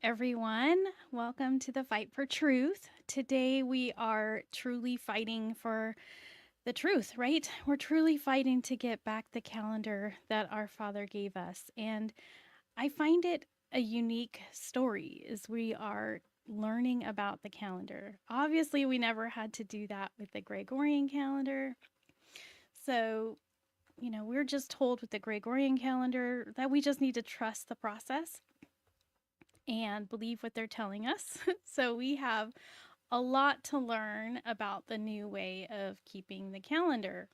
everyone. Welcome to the Fight for Truth. Today we are truly fighting for the truth, right? We're truly fighting to get back the calendar that our Father gave us. And I find it a unique story as we are learning about the calendar. Obviously, we never had to do that with the Gregorian calendar. So, we're just told with the Gregorian calendar that we just need to trust the process and believe what they're telling us. So we have a lot to learn about the new way of keeping the calendar.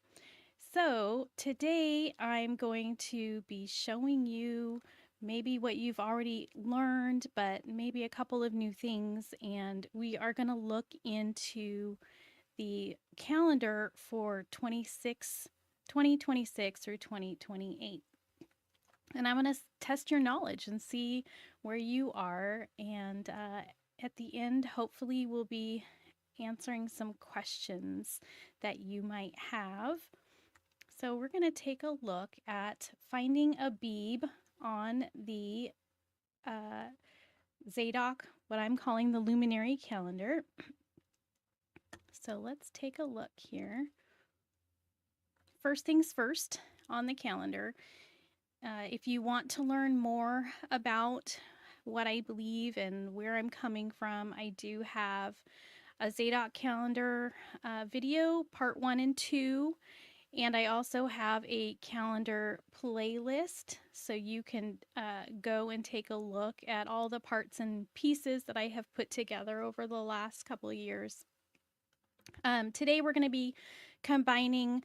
So today I'm going to be showing you maybe what you've already learned, but maybe a couple of new things. And we are going to look into the calendar for 2026 through 2028. And I'm going to test your knowledge and see where you are. And at the end, hopefully, we'll be answering some questions that you might have. So we're going to take a look at finding Abib on the Zadok, what I'm calling the Luminary calendar. So let's take a look here. First things first on the calendar. If you want to learn more about what I believe and where I'm coming from, I do have a Zadok calendar video, part 1 and 2, and I also have a calendar playlist, so you can go and take a look at all the parts and pieces that I have put together over the last couple of years. Today we're going to be combining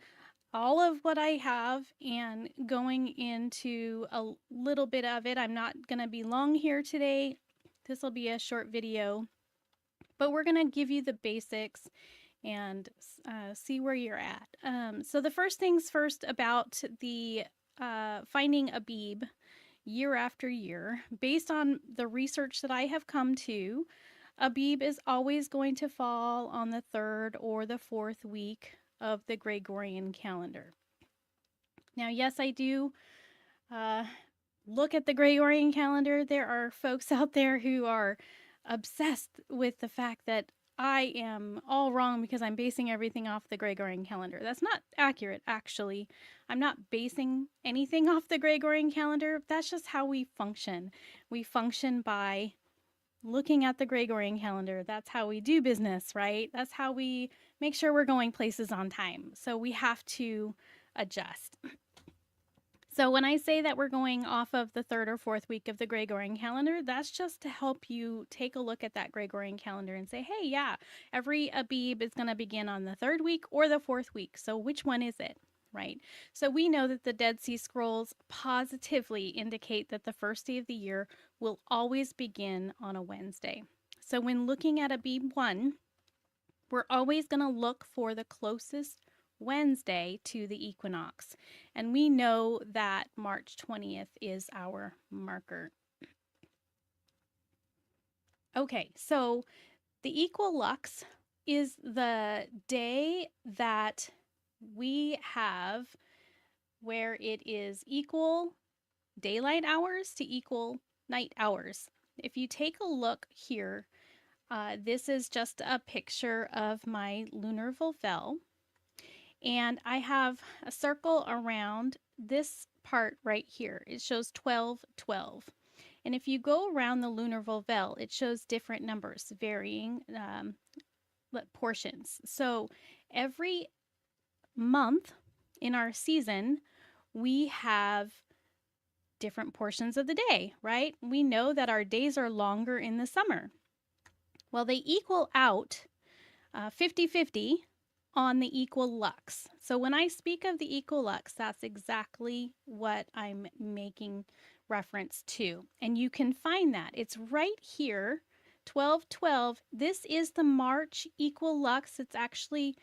all of what I have and going into a little bit of it. I'm not going to be long here today. This will be a short video, but we're going to give you the basics and see where you're at. So the first things first about the finding Abib year after year, based on the research that I have come to, Abib is always going to fall on the 3rd or the 4th week of the Gregorian calendar. Now, yes, I do look at the Gregorian calendar. There are folks out there who are obsessed with the fact that I am all wrong because I'm basing everything off the Gregorian calendar. That's not accurate, actually. I'm not basing anything off the Gregorian calendar. That's just how we function. We function by looking at the Gregorian calendar. That's how we do business, right? That's how we make sure we're going places on time. So we have to adjust. So when I say that we're going off of the 3rd or 4th week of the Gregorian calendar, that's just to help you take a look at that Gregorian calendar and say, hey, yeah, every Abib is going to begin on the 3rd week or the 4th week. So which one is it? Right? So we know that the Dead Sea Scrolls positively indicate that the first day of the year will always begin on a Wednesday. So when looking at Abib 1, we're always going to look for the closest Wednesday to the equinox. And we know that March 20th is our marker. Okay, so the equilux is the day that we have where it is equal daylight hours to equal night hours. If you take a look here, this is just a picture of my lunar volvel. And I have a circle around this part right here. It shows 1212. And if you go around the lunar volvel, it shows different numbers, varying portions. So every month in our season, we have different portions of the day, right? We know that our days are longer in the summer. Well, they equal out 50-50 on the equilux. So when I speak of the equilux, that's exactly what I'm making reference to. And you can find that. It's right here, 12-12. This is the March equilux. It's actually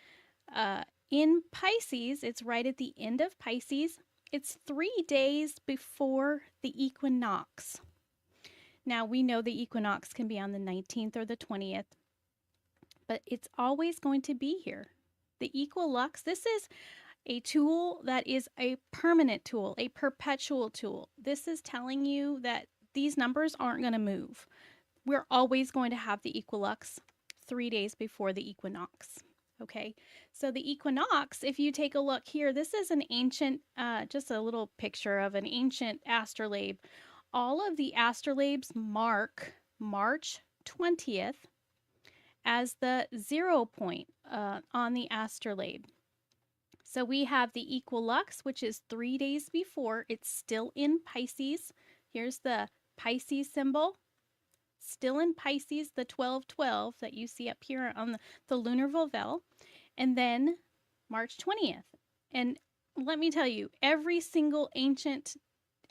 in Pisces. It's right at the end of Pisces. It's 3 days before the equinox. Now, we know the equinox can be on the 19th or the 20th, but it's always going to be here. The equilux, this is a tool that is a permanent tool, a perpetual tool. This is telling you that these numbers aren't going to move. we're always going to have the equilux 3 days before the equinox. Okay, so the equinox, if you take a look here, this is an ancient, just a little picture of an ancient astrolabe. All of the astrolabes mark March 20th as the 0 point on the astrolabe. So we have the equilux, which is 3 days before. It's still in Pisces. Here's the Pisces symbol. Still in Pisces, the 12-12 that you see up here on the lunar volvel. And then March 20th. And let me tell you, every single ancient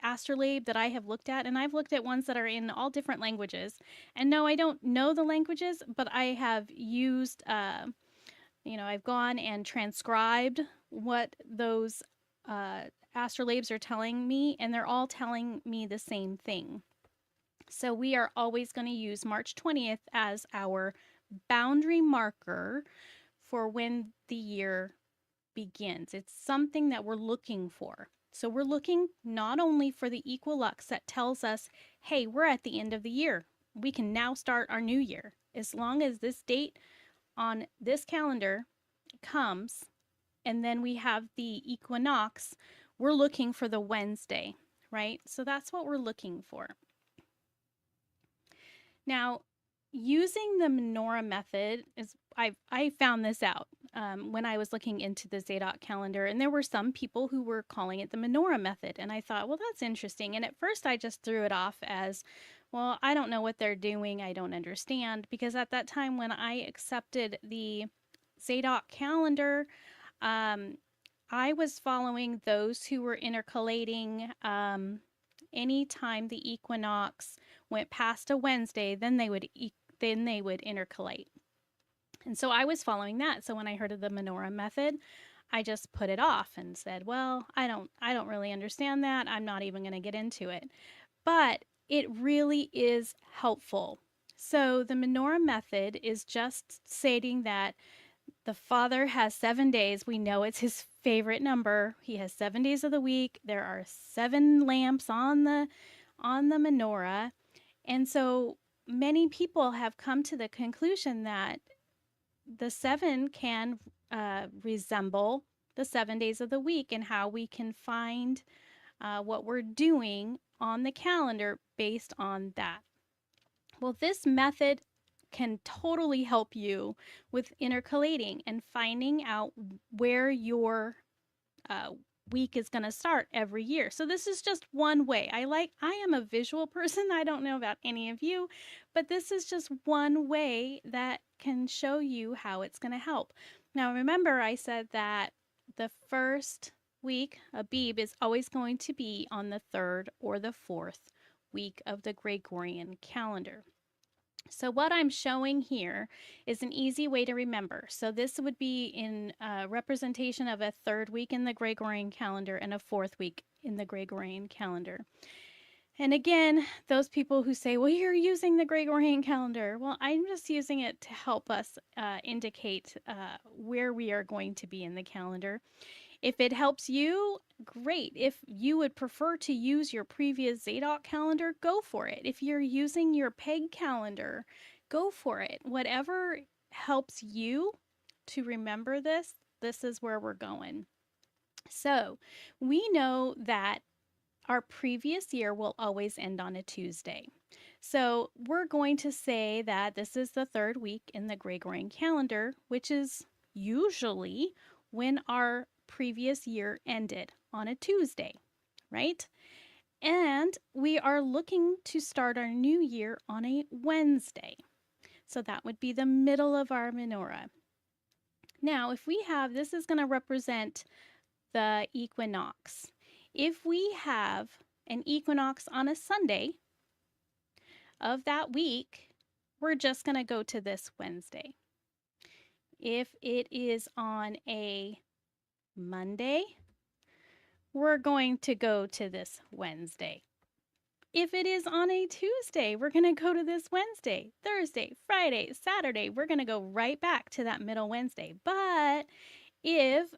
astrolabe that I have looked at, and I've looked at ones that are in all different languages. And no, I don't know the languages, but I have used, I've gone and transcribed what those astrolabes are telling me, and they're all telling me the same thing. So we are always going to use March 20th as our boundary marker for when the year begins. It's something that we're looking for. So we're looking not only for the equilux that tells us, hey, we're at the end of the year. We can now start our new year. As long as this date on this calendar comes, and then we have the equinox, we're looking for the Wednesday, right? So that's what we're looking for. Now, using the menorah method is, I found this out when I was looking into the Zadok calendar, and there were some people who were calling it the menorah method, and I thought, well, that's interesting. And at first I just threw it off as, well, I don't know what they're doing. I don't understand, because at that time when I accepted the Zadok calendar, I was following those who were intercalating anytime the equinox went past a Wednesday, then they would intercalate. And so I was following that. So when I heard of the menorah method, I just put it off and said, well, I don't really understand that. I'm not even going to get into it. But it really is helpful. So the menorah method is just stating that the Father has 7 days. We know it's his favorite number. He has 7 days of the week. There are 7 lamps on the menorah. And so many people have come to the conclusion that the 7 can resemble the 7 days of the week, and how we can find what we're doing on the calendar based on that. Well, this method can totally help you with intercalating and finding out where your week is going to start every year. So this is just one way. I am a visual person. I don't know about any of you, but this is just one way that can show you how it's going to help. Now, remember I said that the first week, Abib, is always going to be on the 3rd or the 4th week of the Gregorian calendar. So what I'm showing here is an easy way to remember. So this would be in representation of a 3rd week in the Gregorian calendar and a 4th week in the Gregorian calendar. And again, those people who say, well, you're using the Gregorian calendar. Well, I'm just using it to help us indicate where we are going to be in the calendar. If it helps you, great. If you would prefer to use your previous Zadok calendar, go for it. If you're using your peg calendar, go for it. Whatever helps you to remember this is where we're going. So we know that our previous year will always end on a Tuesday. So we're going to say that this is the 3rd week in the Gregorian calendar, which is usually when our previous year ended, on a Tuesday, right? And we are looking to start our new year on a Wednesday. So that would be the middle of our menorah. Now, if we have, this is going to represent the equinox. If we have an equinox on a Sunday of that week, we're just going to go to this Wednesday. If it is on a Monday, we're going to go to this Wednesday. If it is on a Tuesday, we're going to go to this Wednesday. Thursday, Friday, Saturday, we're going to go right back to that middle Wednesday. But if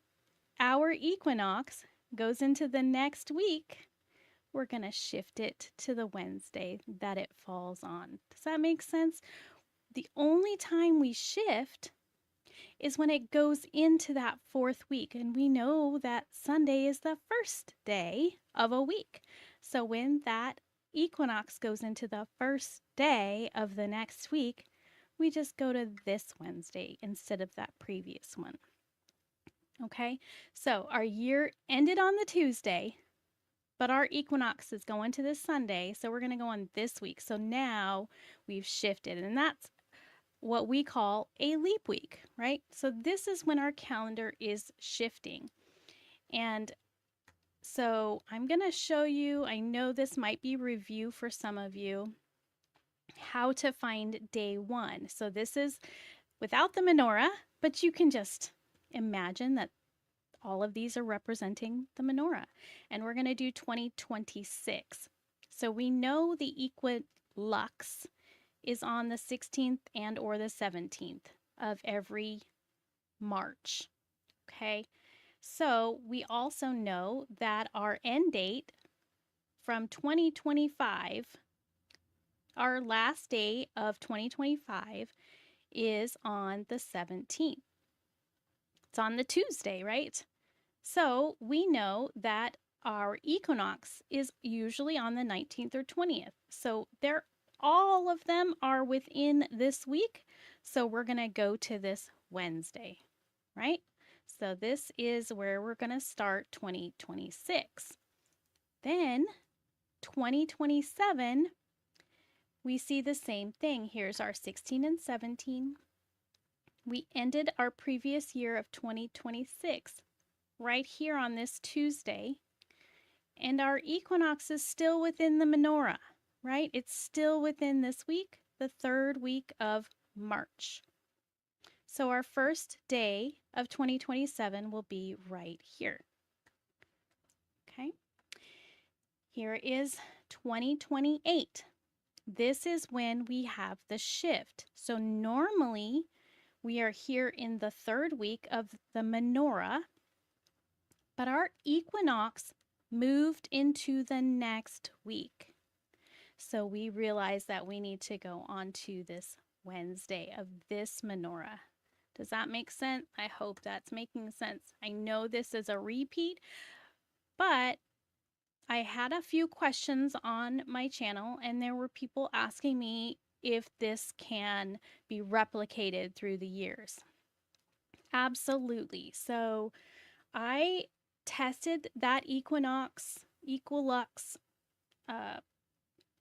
our equinox goes into the next week, we're going to shift it to the Wednesday that it falls on. Does that make sense? The only time we shift is when it goes into that fourth week. And we know that Sunday is the first day of a week. So when that equinox goes into the first day of the next week, we just go to this Wednesday instead of that previous one. Okay, so our year ended on the Tuesday, but our equinox is going to this Sunday, so we're going to go on this week. So now we've shifted, and that's what we call a leap week, right? So this is when our calendar is shifting. And so I'm going to show you, I know this might be review for some of you, how to find day one. So this is without the menorah, but you can just imagine that all of these are representing the menorah. And we're going to do 2026. So we know the equilux is on the 16th and or the 17th of every March. Okay. So we also know that our end date from 2025, our last day of 2025 is on the 17th. It's on the Tuesday, right? So we know that our equinox is usually on the 19th or 20th. So all of them are within this week. So we're going to go to this Wednesday, right? So this is where we're going to start 2026. Then 2027, we see the same thing. Here's our 16 and 17. We ended our previous year of 2026 right here on this Tuesday, and our equinox is still within the menorah, right? It's still within this week, the third week of March. So our first day of 2027 will be right here. Okay. Here is 2028. This is when we have the shift. So normally we are here in the third week of the menorah, but our equinox moved into the next week. So we realize that we need to go on to this Wednesday of this menorah. Does that make sense? I hope that's making sense. I know this is a repeat, but I had a few questions on my channel, and there were people asking me if this can be replicated through the years. Absolutely. So I tested that equilux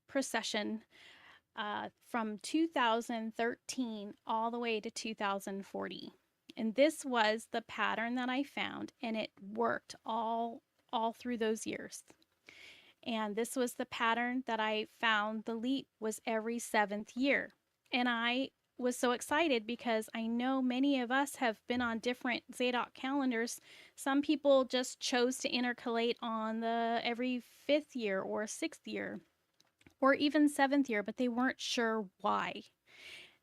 precession from 2013 all the way to 2040. And this was the pattern that I found, and it worked all through those years. And this was the pattern that I found. The leap was every 7th year. And I was so excited because I know many of us have been on different Zadok calendars. Some people just chose to intercalate on the every 5th year or 6th year or even 7th year, but they weren't sure why.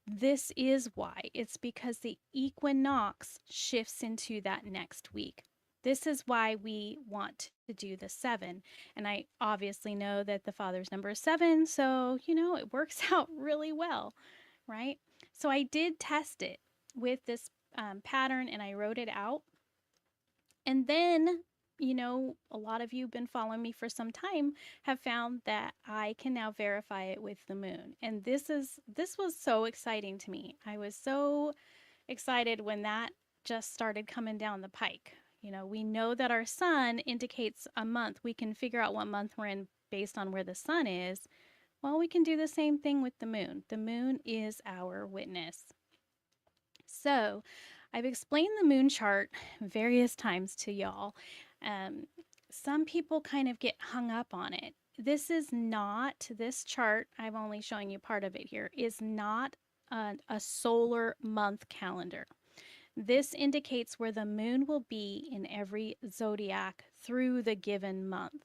This is why. It's because the equinox shifts into that next week. This is why we want to do the 7. And I obviously know that the Father's number is 7, so, it works out really well, right? So I did test it with this pattern, and I wrote it out. And then, a lot of you have been following me for some time have found that I can now verify it with the moon. And this was so exciting to me. I was so excited when that just started coming down the pike. We know that our sun indicates a month. We can figure out what month we're in based on where the sun is. Well, we can do the same thing with the moon. The moon is our witness. So I've explained the moon chart various times to y'all. Some people kind of get hung up on it. This chart, I'm only showing you part of it here, is not a solar month calendar. This indicates where the moon will be in every zodiac through the given month.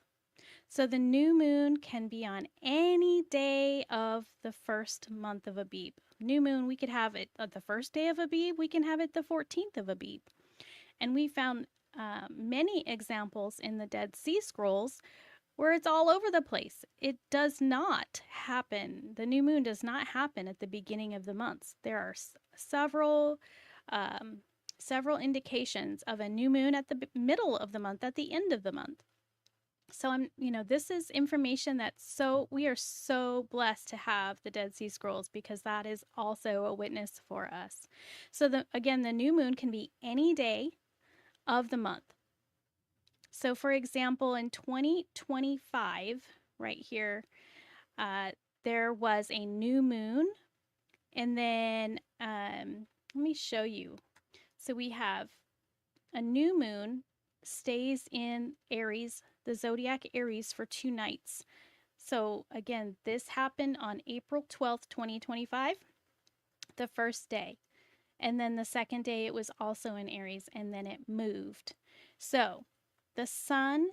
So the new moon can be on any day of the first month of Abib. New moon, we could have it the first day of Abib. We can have it the 14th of Abib. And we found many examples in the Dead Sea Scrolls where it's all over the place. It does not happen. The new moon does not happen at the beginning of the months. There are several um, several indications of a new moon at the middle of the month, at the end of the month. So this is information we are so blessed to have the Dead Sea Scrolls, because that is also a witness for us. So again, the new moon can be any day of the month. So for example, in 2025, right here, there was a new moon, and then let me show you. So we have a new moon stays in Aries, the zodiac Aries, for 2 nights. So again, this happened on April 12th, 2025, the first day. And then the second day it was also in Aries, and then it moved. So the sun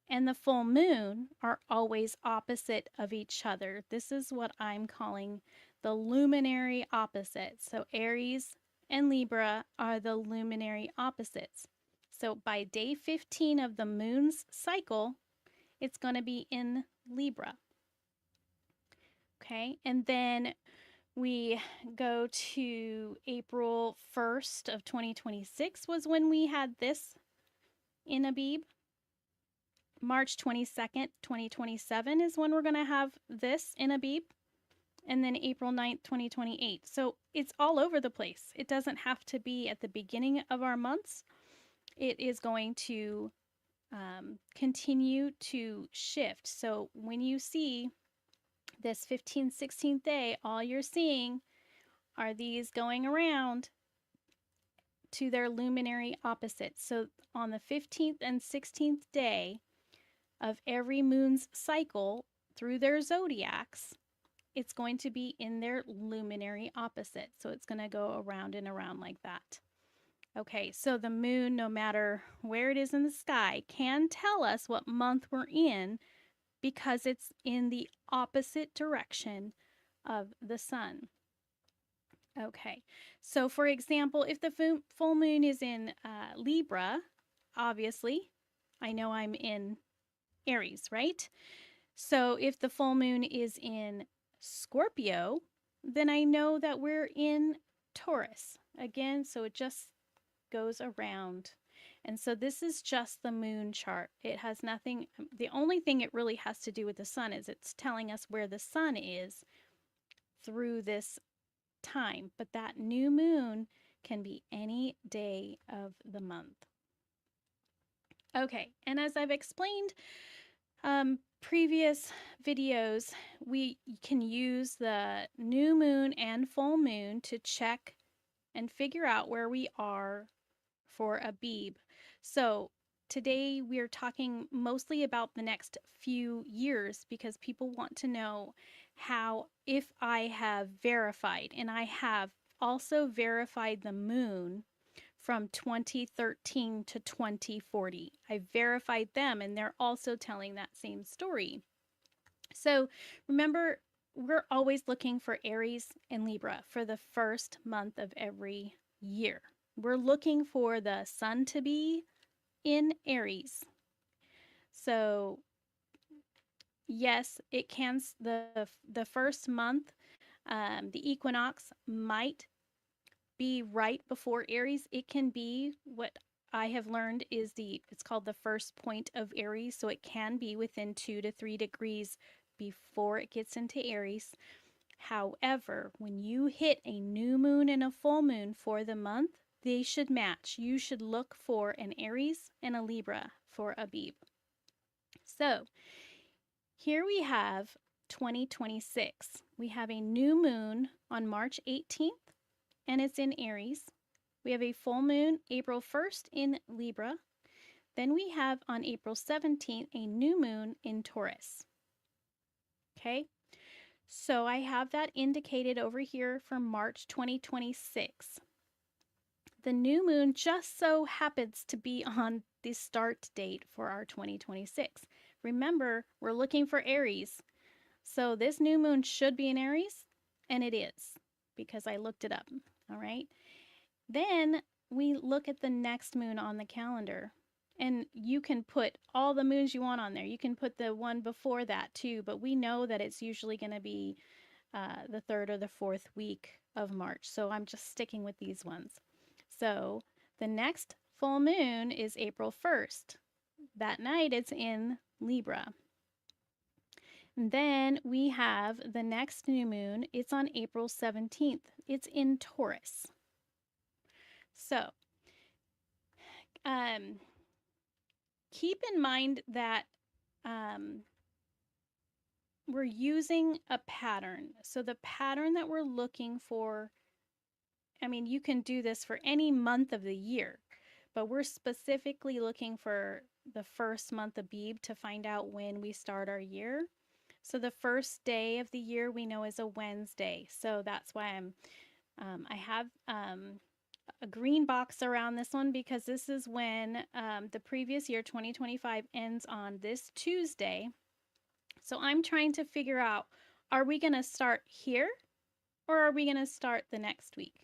and the full moon are always opposite of each other. This is what I'm calling the luminary opposites. So Aries and Libra are the luminary opposites. So by day 15 of the moon's cycle, it's going to be in Libra. Okay, and then we go to April 1st of 2026 was when we had this in Abib. March 22nd, 2027 is when we're going to have this in Abib. And then April 9th, 2028. So it's all over the place. It doesn't have to be at the beginning of our months. It is going to continue to shift. So when you see this 15th, 16th day, all you're seeing are these going around to their luminary opposites. So on the 15th and 16th day of every moon's cycle through their zodiacs, it's going to be in their luminary opposite. So it's going to go around and around like that. Okay, so the moon, no matter where it is in the sky, can tell us what month we're in because it's in the opposite direction of the sun. Okay, so for example, if the full moon is in Libra, obviously, I know I'm in Aries, right? So if the full moon is in Scorpio, then I know that we're in Taurus. Again, so it just goes around. And so this is just the moon chart. It has nothing, the only thing it really has to do with the sun is it's telling us where the sun is through this time. But that new moon can be any day of the month. Okay, and as I've explained previous videos, we can use the new moon and full moon to check and figure out where we are for Abib. So today we are talking mostly about the next few years because people want to know if I have verified, and I have also verified the moon from 2013 to 2040. I verified them, and they're also telling that same story. So remember, we're always looking for Aries and Libra for the first month of every year. We're looking for the sun to be in Aries. So yes, it can, the first month, the equinox might be right before Aries. It can be, what I have learned is it's called the first point of Aries. So it can be within 2 to 3 degrees before it gets into Aries. However, when you hit a new moon and a full moon for the month, they should match. You should look for an Aries and a Libra for Abib. So here we have 2026. We have a new moon on March 18th, and it's in Aries. We have a full moon April 1st in Libra. Then we have on April 17th a new moon in Taurus. Okay, so I have that indicated over here for March 2026. The new moon just so happens to be on the start date for our 2026. Remember, we're looking for Aries. So this new moon should be in Aries, and it is because I looked it up. All right. Then we look at the next moon on the calendar, And you can put all the moons you want on there. You can put the one before that too, but we know that it's usually going to be the third or the fourth week of March. So I'm just sticking with these ones. So the next full moon is April 1st. That night it's in Libra. And then we have the next new moon. It's on April 17th. It's in Taurus. So keep in mind that we're using a pattern. So the pattern that we're looking for, I mean, you can do this for any month of the year, but we're specifically looking for the first month of Abib to find out when we start our year. So the first day of the year we know is a Wednesday. So that's why I have a green box around this one, because this is when the previous year, 2025, ends on this Tuesday. So I'm trying to figure out, are we going to start here or are we going to start the next week?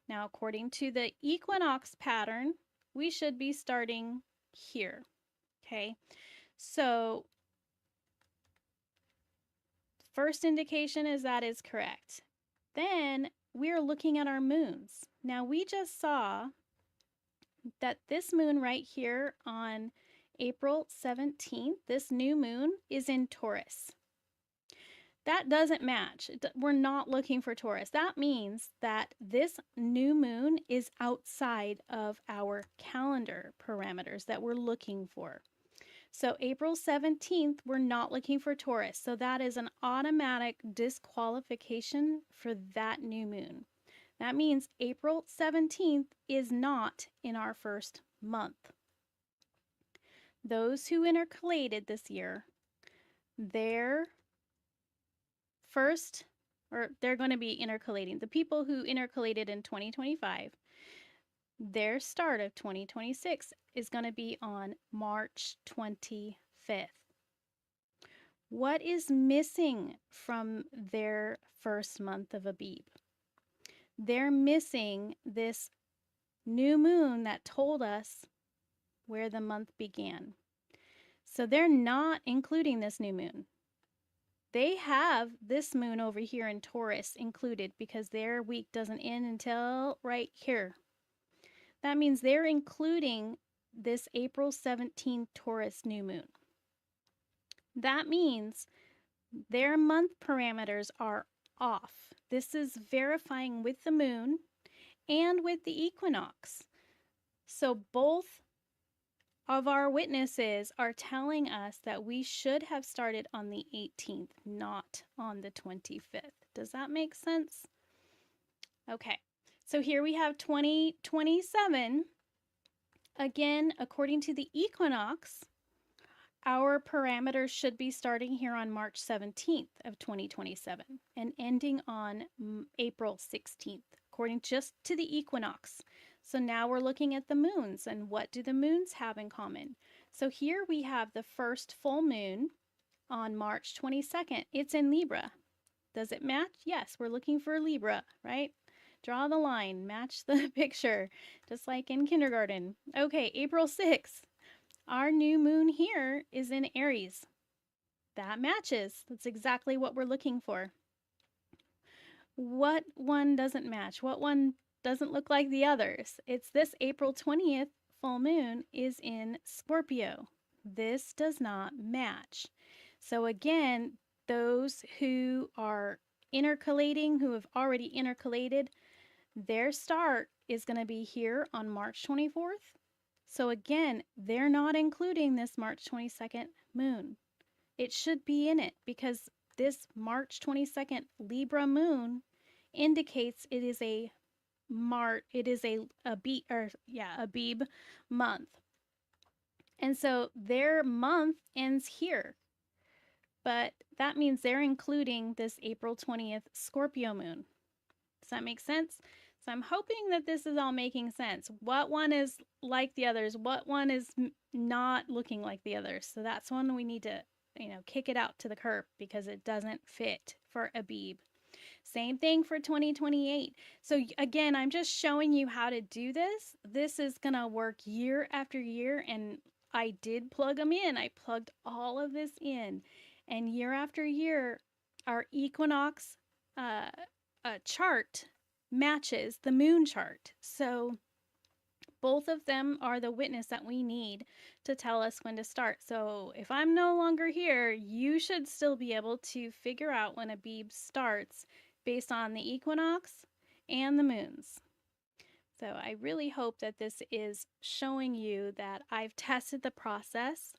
Now, according to the equinox pattern, we should be starting here. Okay, so first indication is that is correct. Then we're looking at our moons. Now, we just saw that this moon right here on April 17th, this new moon is in Taurus. That doesn't match. We're not looking for Taurus. That means that this new moon is outside of our calendar parameters that we're looking for. So April 17th, we're not looking for Taurus. So that is an automatic disqualification for that new moon. That means April 17th is not in our first month. Those who intercalated this year, they're going to be intercalating. The people who intercalated in 2025, their start of 2026 is going to be on March 25th. What is missing from their first month of Abib? They're missing this new moon that told us where the month began. So they're not including this new moon. They have this moon over here in Taurus included because their week doesn't end until right here. That means they're including this April 17th Taurus new moon. That means their month parameters are off. This is verifying with the moon and with the equinox. So both of our witnesses are telling us that we should have started on the 18th, not on the 25th. Does that make sense? Okay, so here we have 2027. Again, according to the equinox, our parameters should be starting here on March 17th of 2027 and ending on April 16th, according just to the equinox. So now we're looking at the moons, and what do the moons have in common? So here we have the first full moon on March 22nd. It's in Libra. Does it match? Yes, we're looking for Libra, right? Draw the line, match the picture, just like in kindergarten. Okay, April 6th. Our new moon here is in Aries. That matches. That's exactly what we're looking for. What one doesn't match? What one doesn't look like the others? It's this April 20th full moon is in Scorpio. This does not match. So again, those who are intercalating, who have already intercalated, their start is going to be here on March 24th. So again, they're not including this March 22nd moon. It should be in it because this March 22nd Libra moon indicates it is a Abib month. And so their month ends here. But that means they're including this April 20th Scorpio moon. Does that make sense? So I'm hoping that this is all making sense. What one is like the others? What one is not looking like the others? So that's one we need to, kick it out to the curb because it doesn't fit for Abib. Same thing for 2028. So again, I'm just showing you how to do this. This is going to work year after year, and I did plug them in. I plugged all of this in. And year after year, our equinox uh, chart matches the moon chart. So both of them are the witness that we need to tell us when to start. So if I'm no longer here, you should still be able to figure out when Abib starts based on the equinox and the moons. So I really hope that this is showing you that I've tested the process.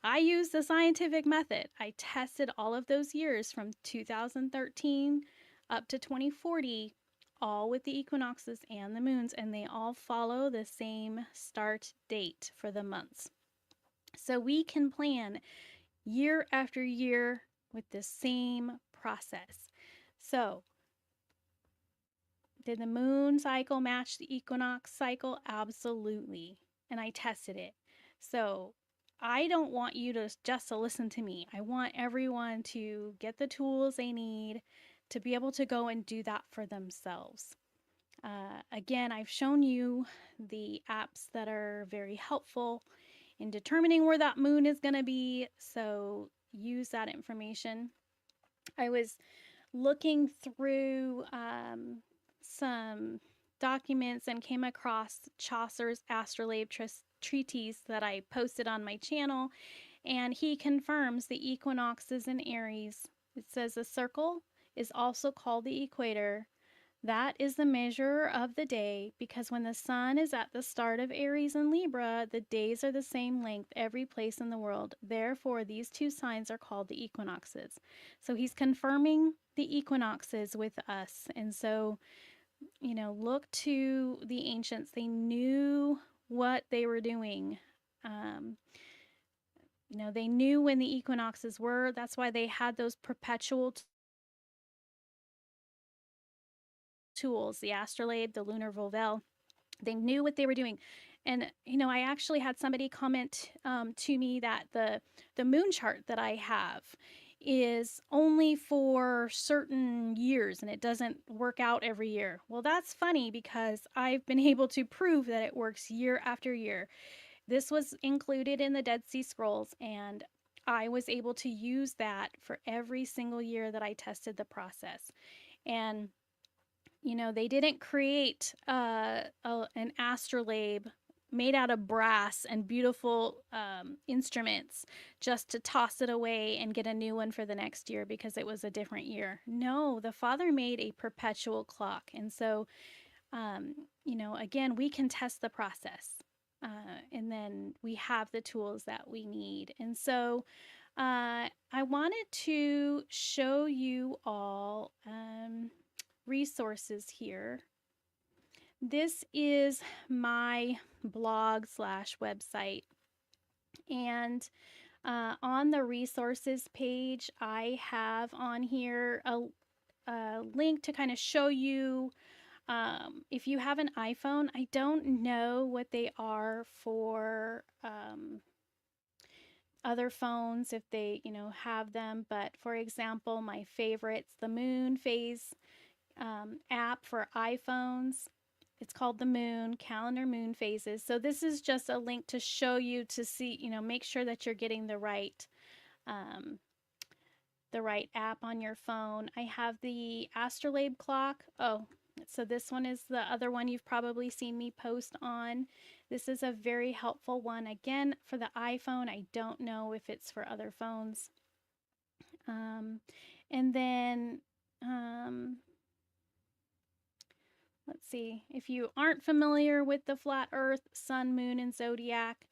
I use the scientific method. I tested all of those years from 2013 up to 2040, all with the equinoxes and the moons, and they all follow the same start date for the months. So we can plan year after year with the same process. So did the moon cycle match the equinox cycle? Absolutely. And I tested it. So I don't want you to just to listen to me. I want everyone to get the tools they need to be able to go and do that for themselves. Again, I've shown you the apps that are very helpful in determining where that moon is going to be. So use that information. I was looking through some documents and came across Chaucer's astrolabe treatise that I posted on my channel, and he confirms the equinoxes in Aries. It says the circle is also called the equator. That is the measure of the day, because when the sun is at the start of Aries and Libra, the days are the same length every place in the world. Therefore, these two signs are called the equinoxes. So he's confirming the equinoxes with us. And so, look to the ancients. They knew what they were doing. They knew when the equinoxes were. That's why they had those perpetual tools, the astrolabe, the lunar volvel. They knew what they were doing. And, I actually had somebody comment to me that the moon chart that I have is only for certain years and it doesn't work out every year. Well, that's funny because I've been able to prove that it works year after year. This was included in the Dead Sea Scrolls, and I was able to use that for every single year that I tested the process. And they didn't create an astrolabe made out of brass and beautiful instruments just to toss it away and get a new one for the next year because it was a different year. No, the Father made a perpetual clock. And so, again, we can test the process. And then we have the tools that we need. And so I wanted to show you all resources here. This is my blog / website, and on the resources page I have on here a link to kind of show you if you have an iPhone. I don't know what they are for other phones if they have them, but for example, my favorites, the moon phase app for iPhones. It's called the Moon Calendar Moon Phases. So this is just a link to show you to see, make sure that you're getting the right app on your phone. I have the astrolabe clock. Oh, so this one is the other one you've probably seen me post on. This is a very helpful one. Again, for the iPhone, I don't know if it's for other phones. And then let's see, if you aren't familiar with the Flat Earth, Sun, Moon, and Zodiac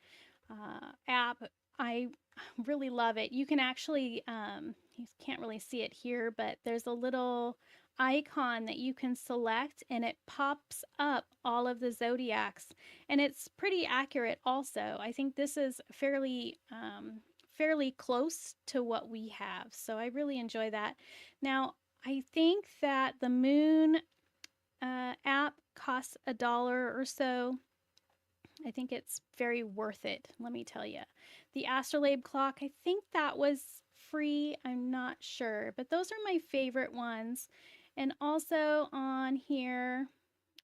app, I really love it. You can actually, you can't really see it here, but there's a little icon that you can select and it pops up all of the zodiacs, and it's pretty accurate also. I think this is fairly close to what we have, so I really enjoy that. Now, I think that the Moon app costs $1 or so. I think it's very worth it, let me tell you. The astrolabe clock, I think that was free. I'm not sure, but those are my favorite ones. And also on here,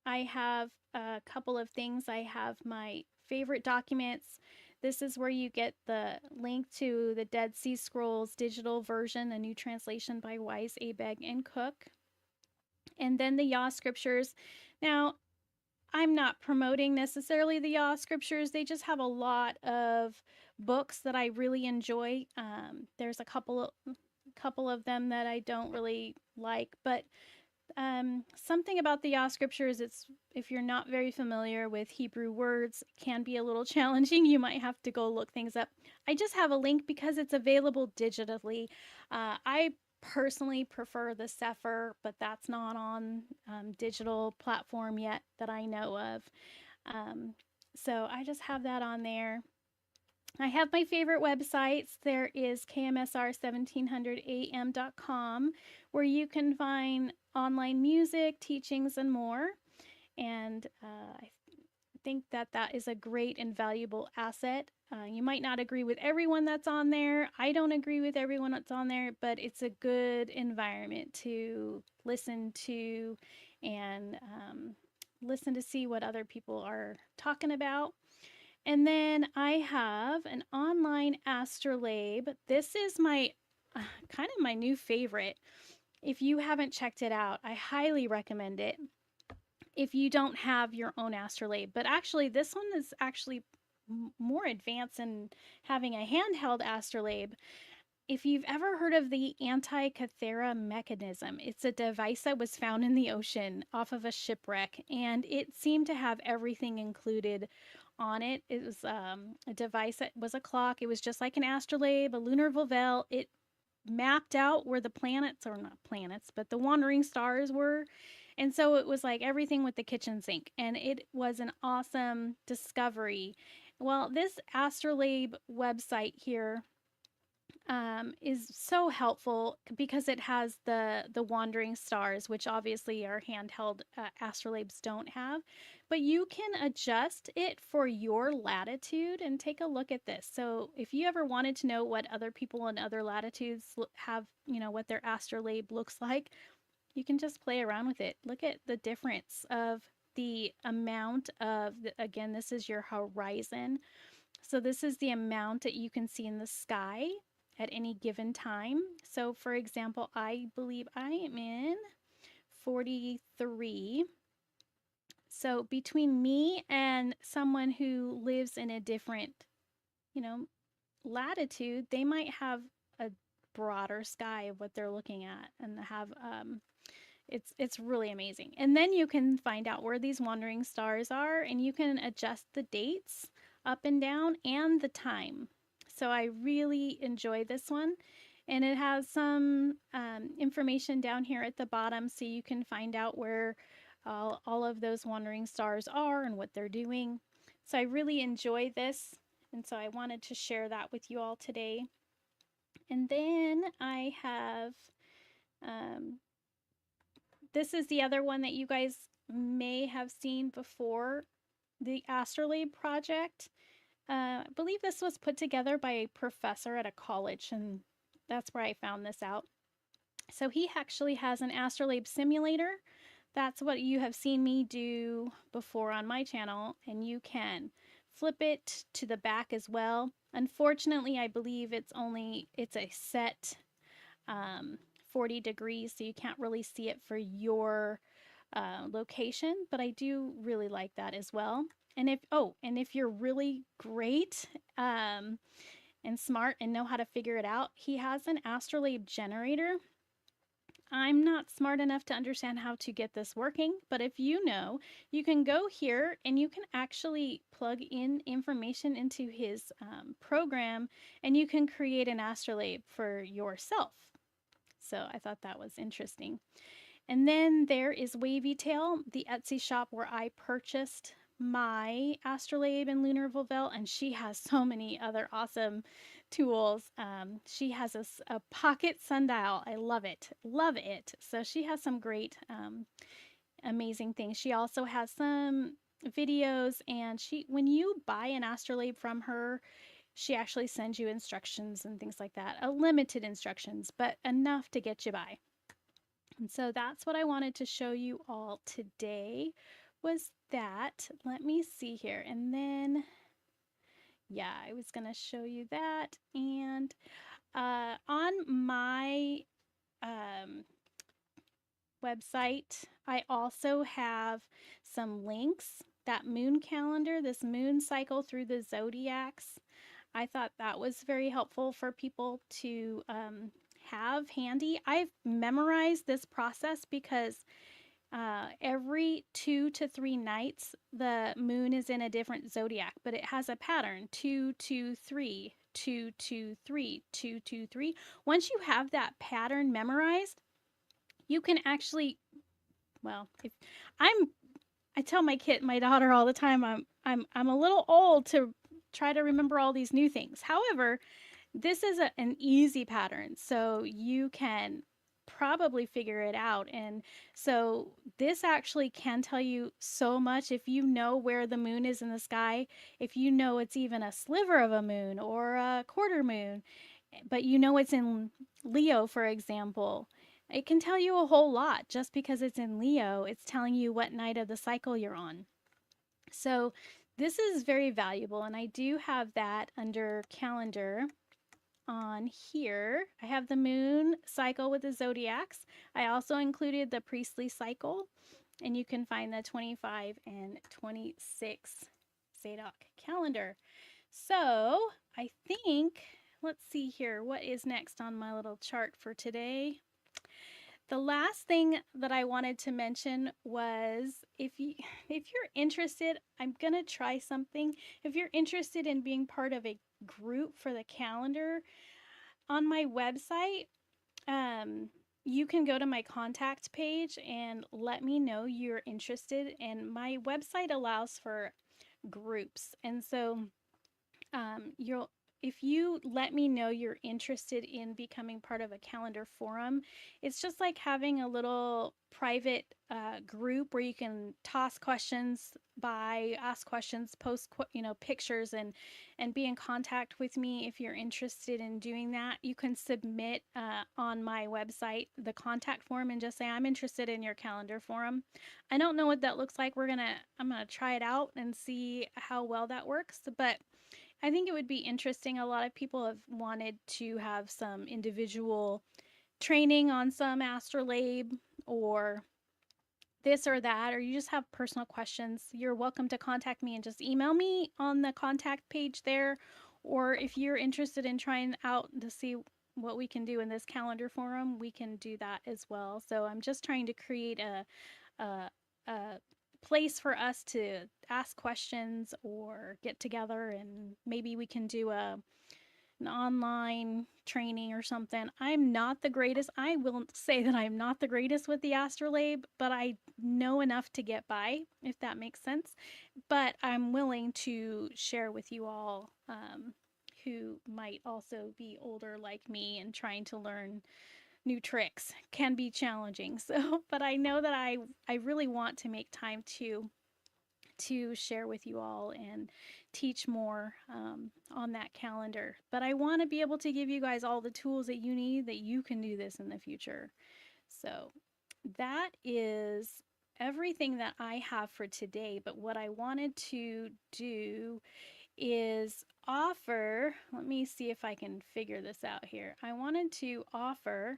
I have a couple of things. I have my favorite documents This is where you get the link to the Dead Sea Scrolls digital version, a new translation by Wise, Abeg, and Cook. And then the Yah scriptures. Now, I'm not promoting necessarily the Yah scriptures. They just have a lot of books that I really enjoy. There's a couple of them that I don't really like, but something about the Yah scriptures, it's, if you're not very familiar with Hebrew words, it can be a little challenging. You might have to go look things up. I just have a link because it's available digitally. I personally prefer the Sefer, but that's not on digital platform yet that I know of. So I just have that on there. I have my favorite websites. There is kmsr1700am.com, where you can find online music, teachings, and more. And I think that that is a great and valuable asset. You might not agree with everyone that's on there. I don't agree with everyone that's on there, but it's a good environment to listen to and listen to see what other people are talking about. And then I have an online astrolabe. This is my kind of my new favorite. If you haven't checked it out, I highly recommend it. If you don't have your own astrolabe, but actually this one is actually more advanced in having a handheld astrolabe. If you've ever heard of the Antikythera mechanism, it's a device that was found in the ocean off of a shipwreck, and it seemed to have everything included on it. It was a device that was a clock. It was just like an astrolabe, a lunar volvel. It mapped out where the planets, or not planets, but the wandering stars were. And so it was like everything with the kitchen sink, and it was an awesome discovery. Well, this astrolabe website here is so helpful because it has the wandering stars, which obviously our handheld astrolabes don't have, but you can adjust it for your latitude. And take a look at this. So if you ever wanted to know what other people in other latitudes have, you know, what their astrolabe looks like, you can just play around with it. Look at the difference of the amount of, again, this is your horizon. So this is the amount that you can see in the sky at any given time. So for example, I believe I am in 43. So between me and someone who lives in a different, you know, latitude, they might have a broader sky of what they're looking at, and have it's really amazing. And then you can find out where these wandering stars are, and you can adjust the dates up and down and the time. So I really enjoy this one. And it has some information down here at the bottom, so you can find out where all of those wandering stars are and what they're doing. So I really enjoy this, and so I wanted to share that with you all today. And then I have, this is the other one that you guys may have seen before, the Astrolabe project. I believe this was put together by a professor at a college, and that's where I found this out. So he actually has an astrolabe simulator. That's what you have seen me do before on my channel, and you can flip it to the back as well. Unfortunately, I believe it's a set 40 degrees, so you can't really see it for your location, but I do really like that as well. And if you're really great and smart and know how to figure it out, he has an astrolabe generator. I'm not smart enough to understand how to get this working, but if you know, you can go here and you can actually plug in information into his program, and you can create an astrolabe for yourself. So I thought that was interesting. And then there is Wavy Tail, the Etsy shop where I purchased my astrolabe and lunar volvel, and she has so many other awesome tools. She has a pocket sundial. I love it. Love it. So she has some great, amazing things. She also has some videos, and when you buy an astrolabe from her, she actually sends you instructions and things like that. Limited instructions, but enough to get you by. And so that's what I wanted to show you all today, was that. Let me see here. And then Yeah, I was going to show you that. And on my um, website, I also have some links. That moon calendar, this moon cycle through the zodiacs, I thought that was very helpful for people to have handy. I've memorized this process because every 2 to 3 nights, the moon is in a different zodiac, but it has a pattern 2, 2, 3, 2, 2, 3, 2, 2, 3. Once you have that pattern memorized, you can actually, well, if I'm, I tell my daughter all the time, I'm a little old to try to remember all these new things. However, this is an easy pattern, so you can probably figure it out. And so this actually can tell you so much if you know where the moon is in the sky, if you know it's even a sliver of a moon or a quarter moon, but you know it's in Leo, for example. It can tell you a whole lot just because it's in Leo. It's telling you what night of the cycle you're on. So this is very valuable, and I do have that under calendar on here. I have the moon cycle with the zodiacs. I also included the priestly cycle, and you can find the 25 and 26 Zadok calendar. So I think, let's see here, what is next on my little chart for today? The last thing that I wanted to mention was if you're interested, I'm going to try something. If you're interested in being part of a group for the calendar, on my website, you can go to my contact page and let me know you're interested. And my website allows for groups. And so you'll if you let me know you're interested in becoming part of a calendar forum, it's just like having a little private group where you can toss questions by, ask questions, post pictures, and be in contact with me. If you're interested in doing that, you can submit on my website the contact form and just say I'm interested in your calendar forum. I don't know what that looks like. I'm gonna try it out and see how well that works, but I think it would be interesting. A lot of people have wanted to have some individual training on some astrolabe or this or that, or you just have personal questions. You're welcome to contact me and just email me on the contact page there. Or if you're interested in trying out to see what we can do in this calendar forum, we can do that as well. So I'm just trying to create a, a place for us to ask questions or get together, and maybe we can do an online training or something. I'm not the greatest. I will say that I'm not the greatest with the astrolabe, but I know enough to get by, if that makes sense. But I'm willing to share with you all who might also be older like me and trying to learn new tricks can be challenging. So, but I know that I really want to make time to share with you all and teach more on that calendar. But I want to be able to give you guys all the tools that you need that you can do this in the future. So that is everything that I have for today. But what I wanted to do is offer, let me see if I can figure this out here. I wanted to offer,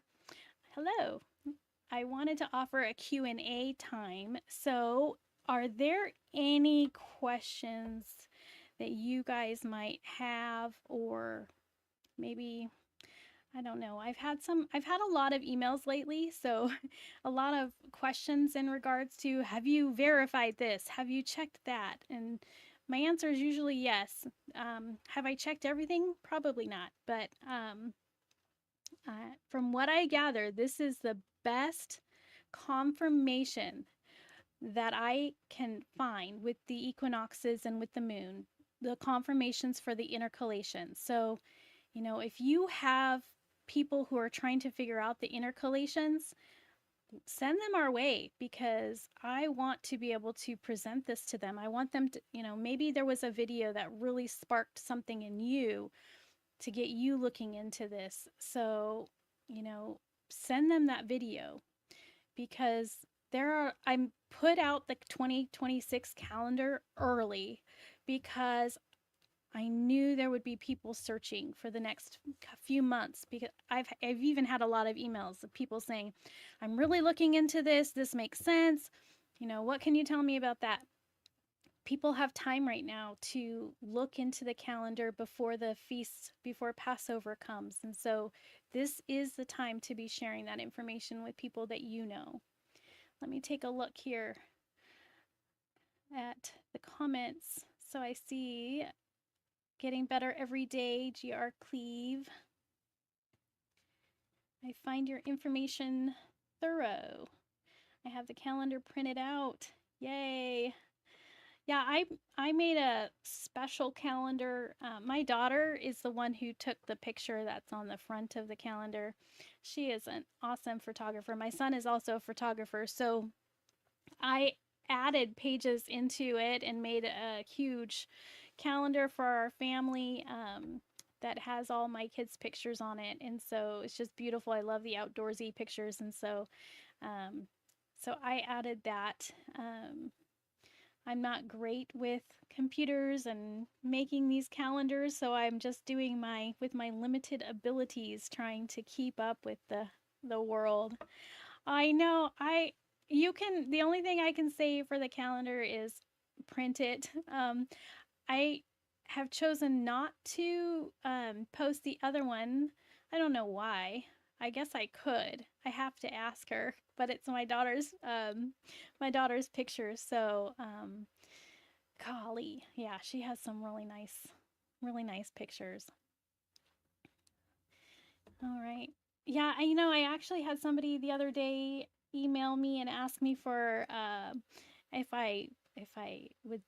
hello, I wanted to offer a Q&A time. So are there any questions that you guys might have, or maybe, I don't know. I've had a lot of emails lately, so a lot of questions in regards to, have you verified this? Have you checked that? And my answer is usually yes. Have I checked everything? Probably not. But from what I gather, this is the best confirmation that I can find with the equinoxes and with the moon, the confirmations for the intercalations. So, if you have people who are trying to figure out the intercalations, send them our way, because I want to be able to present this to them. I want them to, maybe there was a video that really sparked something in you to get you looking into this. So, send them that video, because I put out the 2026 calendar early because I knew there would be people searching for the next few months, because I've even had a lot of emails of people saying, "I'm really looking into this. This makes sense. What can you tell me about that?" People have time right now to look into the calendar before the feast, before Passover comes. And so this is the time to be sharing that information with people that you know. Let me take a look here at the comments. So I see getting better every day, GR Cleve. I find your information thorough. I have the calendar printed out. Yay. Yeah, I made a special calendar. My daughter is the one who took the picture that's on the front of the calendar. She is an awesome photographer. My son is also a photographer, so I added pages into it and made a huge calendar for our family that has all my kids' pictures on it. And so it's just beautiful. I love the outdoorsy pictures, and so I added that. I'm not great with computers and making these calendars, so I'm just doing with my limited abilities, trying to keep up with the world. I know the only thing I can say for the calendar is print it. I have chosen not to post the other one. I don't know why. I guess I could. I have to ask her, but it's my daughter's pictures. So, golly, yeah, she has some really nice pictures. All right. Yeah, I actually had somebody the other day email me and ask me for if I would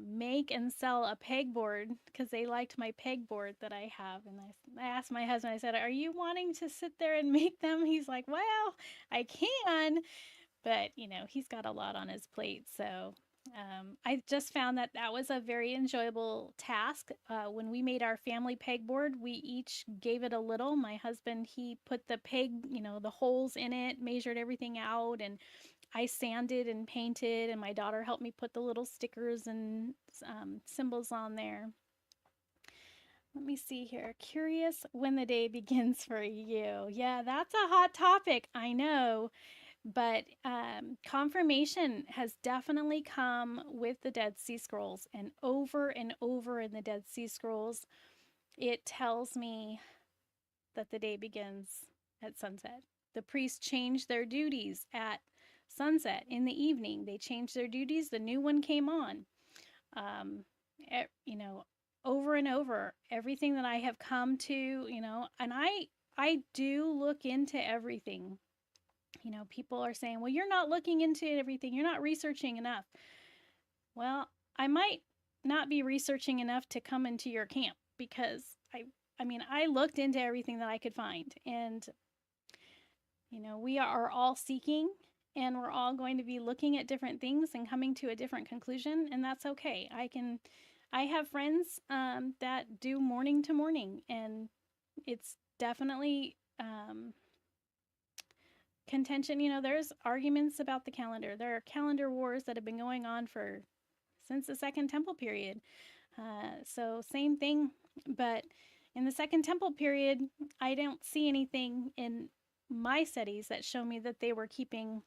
make and sell a pegboard, because they liked my pegboard that I have. And I asked my husband, I said, "Are you wanting to sit there and make them?" He's like, "Well, I can," but he's got a lot on his plate. So I just found that was a very enjoyable task. When we made our family pegboard, we each gave it a little. My husband, he put the peg, the holes in it, measured everything out, and I sanded and painted, and my daughter helped me put the little stickers and symbols on there. Let me see here. Curious when the day begins for you. Yeah, that's a hot topic. I know. But confirmation has definitely come with the Dead Sea Scrolls, and over in the Dead Sea Scrolls, it tells me that the day begins at sunset. The priests change their duties at sunset. In the evening, they changed their duties. The new one came on. Over and over, everything that I have come to, and I do look into everything. People are saying, "Well, you're not looking into everything. You're not researching enough." Well, I might not be researching enough to come into your camp, because I looked into everything that I could find, and we are all seeking, and we're all going to be looking at different things and coming to a different conclusion, and that's okay. I have friends that do morning to morning, and it's definitely contention. There's arguments about the calendar. There are calendar wars that have been going on since the Second Temple period. So same thing, but in the Second Temple period, I don't see anything in my studies that show me that they were keeping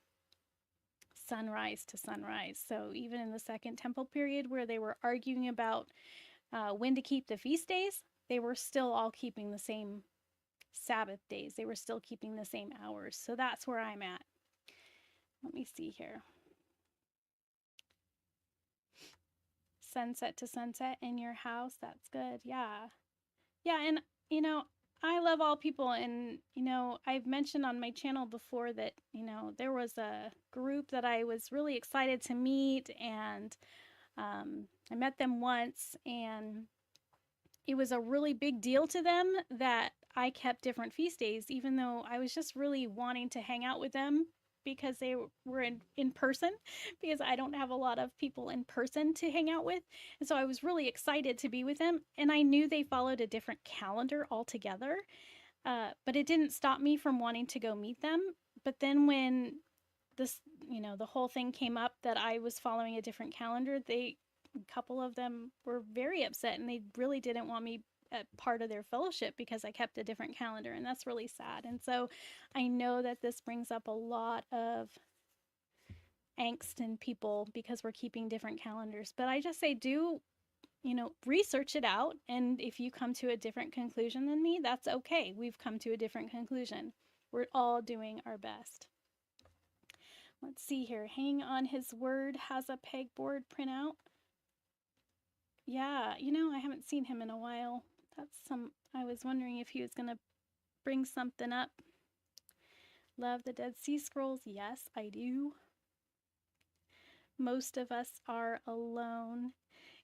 sunrise to sunrise. So even in the Second Temple period, where they were arguing about when to keep the feast days, they were still all keeping the same Sabbath days. They were still keeping the same hours. So that's where I'm at. Let me see here. Sunset to sunset in your house. That's good. Yeah. Yeah. And, I love all people. And, I've mentioned on my channel before that, there was a group that I was really excited to meet. And I met them once, and it was a really big deal to them that I kept different feast days, even though I was just really wanting to hang out with them because they were in person, because I don't have a lot of people in person to hang out with. And so I was really excited to be with them. And I knew they followed a different calendar altogether, but it didn't stop me from wanting to go meet them. But then when the whole thing came up that I was following a different calendar, a couple of them were very upset, and they really didn't want me at part of their fellowship because I kept a different calendar, and that's really sad. And so I know that this brings up a lot of angst in people because we're keeping different calendars. But I just say, do, research it out. And if you come to a different conclusion than me, that's okay. We've come to a different conclusion. We're all doing our best. Let's see here. Hang on His Word has a pegboard printout. Yeah, I haven't seen him in a while. I was wondering if he was going to bring something up. Love the Dead Sea Scrolls. Yes, I do. Most of us are alone.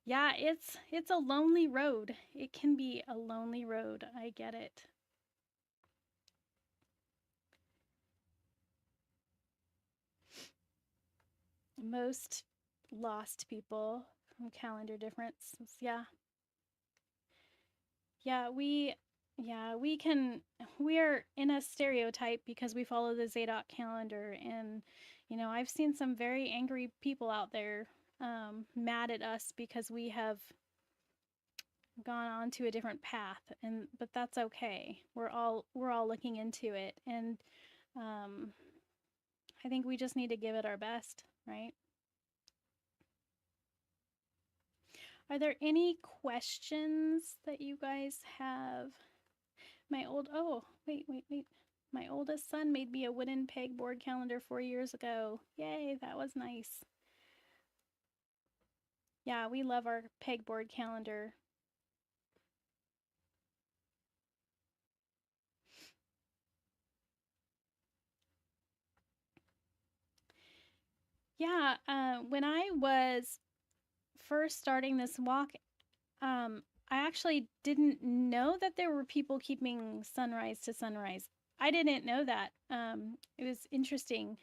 Yeah, it's a lonely road. It can be a lonely road. I get it. Most lost people from calendar differences. Yeah. Yeah, we're in a stereotype because we follow the Zadok calendar, and I've seen some very angry people out there mad at us because we have gone on to a different path, but that's okay. We're all looking into it, and I think we just need to give it our best, right? Are there any questions that you guys have? Oh, wait. My oldest son made me a wooden pegboard calendar 4 years ago. Yay, that was nice. Yeah, we love our pegboard calendar. Yeah, when I was first starting this walk, I actually didn't know that there were people keeping sunrise to sunrise. I didn't know that. It was interesting.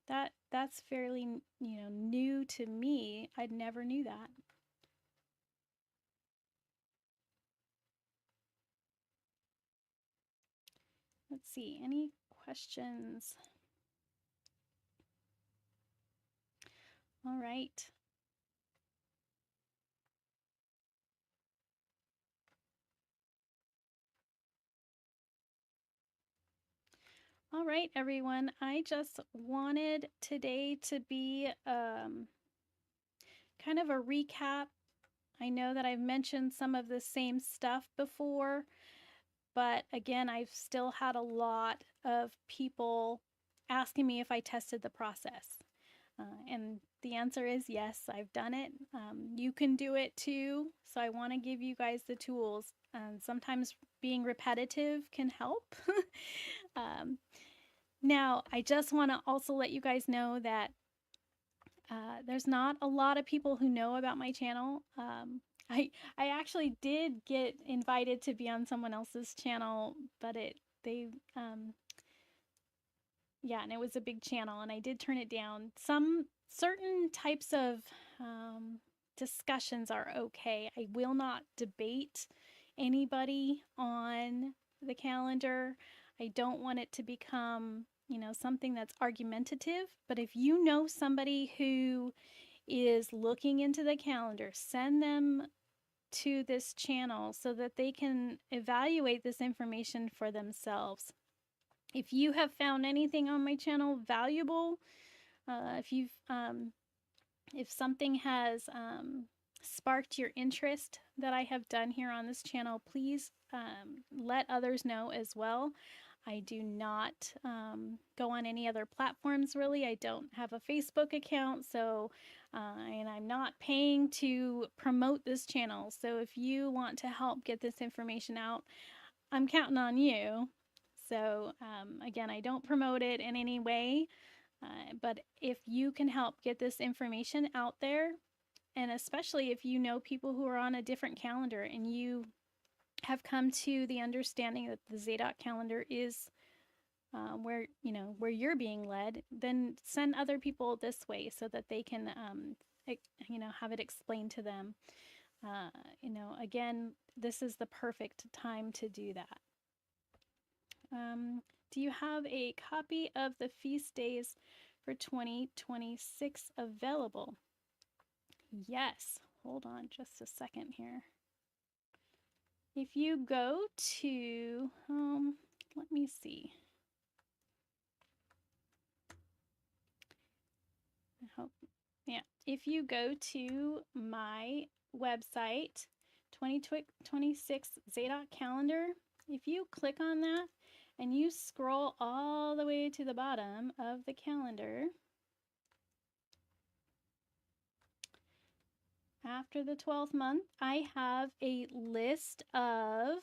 That's fairly, new to me. I never knew that. Let's see, any questions? All right. All right, everyone. I just wanted today to be kind of a recap. I know that I've mentioned some of the same stuff before, but again, I've still had a lot of people asking me if I tested the process. And the answer is yes, I've done it. You can do it too. So I want to give you guys the tools. And sometimes being repetitive can help. Now, I just want to also let you guys know that there's not a lot of people who know about my channel. I actually did get invited to be on someone else's channel, but yeah, and it was a big channel, and I did turn it down. Some certain types of discussions are okay. I will not debate anybody on the calendar. I don't want it to become, something that's argumentative. But if you know somebody who is looking into the calendar, send them to this channel so that they can evaluate this information for themselves. If you have found anything on my channel valuable, if something has sparked your interest that I have done here on this channel, please let others know as well. I do not go on any other platforms really. I don't have a Facebook account, so and I'm not paying to promote this channel. So if you want to help get this information out, I'm counting on you. So again, I don't promote it in any way, but if you can help get this information out there, and especially if you know people who are on a different calendar and you have come to the understanding that the Zadok calendar is where you're being led, then send other people this way so that they can have it explained to them. Again, this is the perfect time to do that. Do you have a copy of the feast days for 2026 available? Yes, hold on just a second here. If you go to, let me see. I hope, yeah. If you go to my website, 2026 Zadok calendar, if you click on that and you scroll all the way to the bottom of the calendar, after the 12th month, I have a list of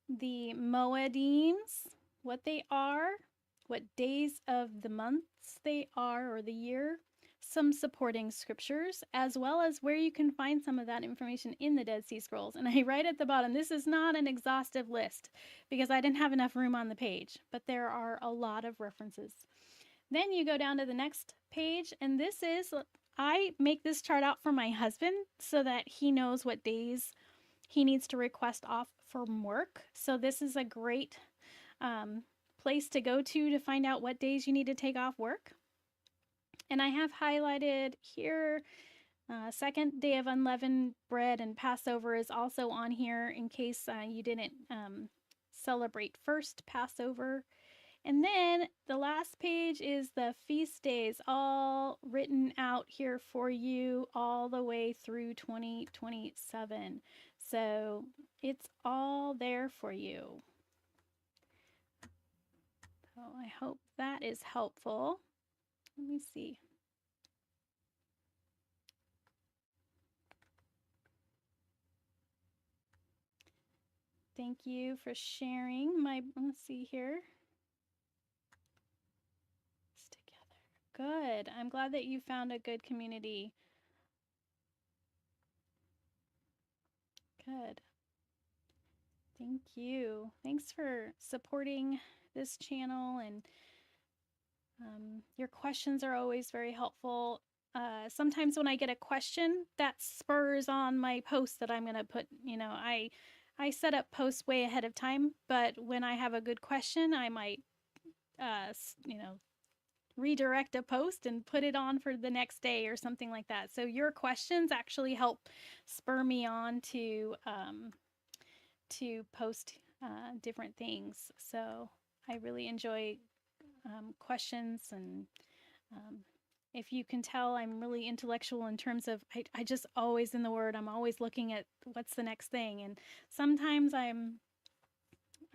the Moedims, what they are, what days of the months they are or the year, some supporting scriptures, as well as where you can find some of that information in the Dead Sea Scrolls. And I write at the bottom, this is not an exhaustive list because I didn't have enough room on the page, but there are a lot of references. Then you go down to the next page, and this is, I make this chart out for my husband so that he knows what days he needs to request off from work. So this is a great place to go to find out what days you need to take off work. And I have highlighted here, second day of unleavened bread and Passover is also on here in case you didn't celebrate first Passover. And then the last page is the feast days, all written out here for you all the way through 2027. So it's all there for you. So I hope that is helpful. Let me see. Thank you for sharing my, let's see here. Good. I'm glad that you found a good community. Good. Thank you. Thanks for supporting this channel, and your questions are always very helpful. Sometimes when I get a question, that spurs on my post that I'm going to put, I set up posts way ahead of time, but when I have a good question, I might, redirect a post and put it on for the next day or something like that. So your questions actually help spur me on to post different things. So I really enjoy questions, and if you can tell, I'm really intellectual in terms of I just always in the Word. I'm always looking at what's the next thing, and sometimes I'm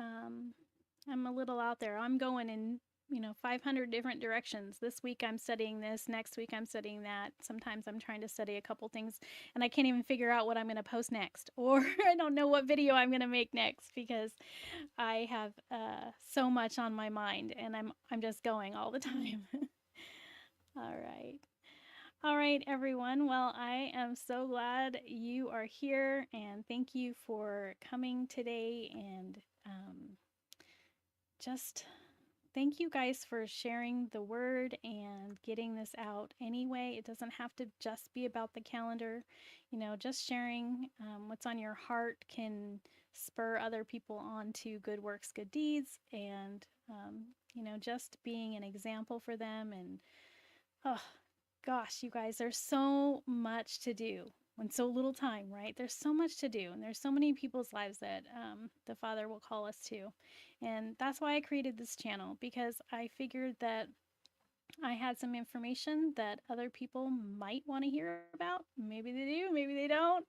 a little out there. I'm going in 500 different directions. This week I'm studying this, next week I'm studying that. Sometimes I'm trying to study a couple things and I can't even figure out what I'm going to post next, or I don't know what video I'm going to make next because I have so much on my mind and I'm just going all the time. All right, everyone. Well, I am so glad you are here, and thank you for coming today, and just thank you guys for sharing the word and getting this out anyway. It doesn't have to just be about the calendar. Just sharing what's on your heart can spur other people on to good works, good deeds, and, just being an example for them. And, oh, gosh, you guys, there's so much to do in so little time, right? There's so much to do, and there's so many people's lives that the Father will call us to. And that's why I created this channel, because I figured that I had some information that other people might want to hear about. Maybe they do, maybe they don't.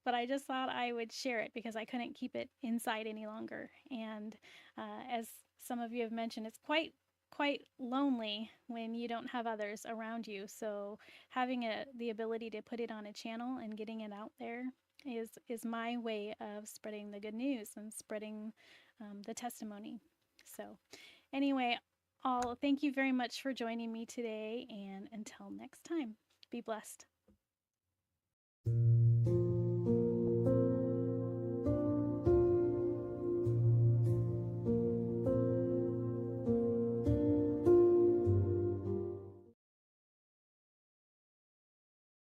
But I just thought I would share it because I couldn't keep it inside any longer. And as some of you have mentioned, it's quite lonely when you don't have others around you. So having the ability to put it on a channel and getting it out there is my way of spreading the good news and spreading the testimony. So anyway, thank you very much for joining me today, and until next time, be blessed.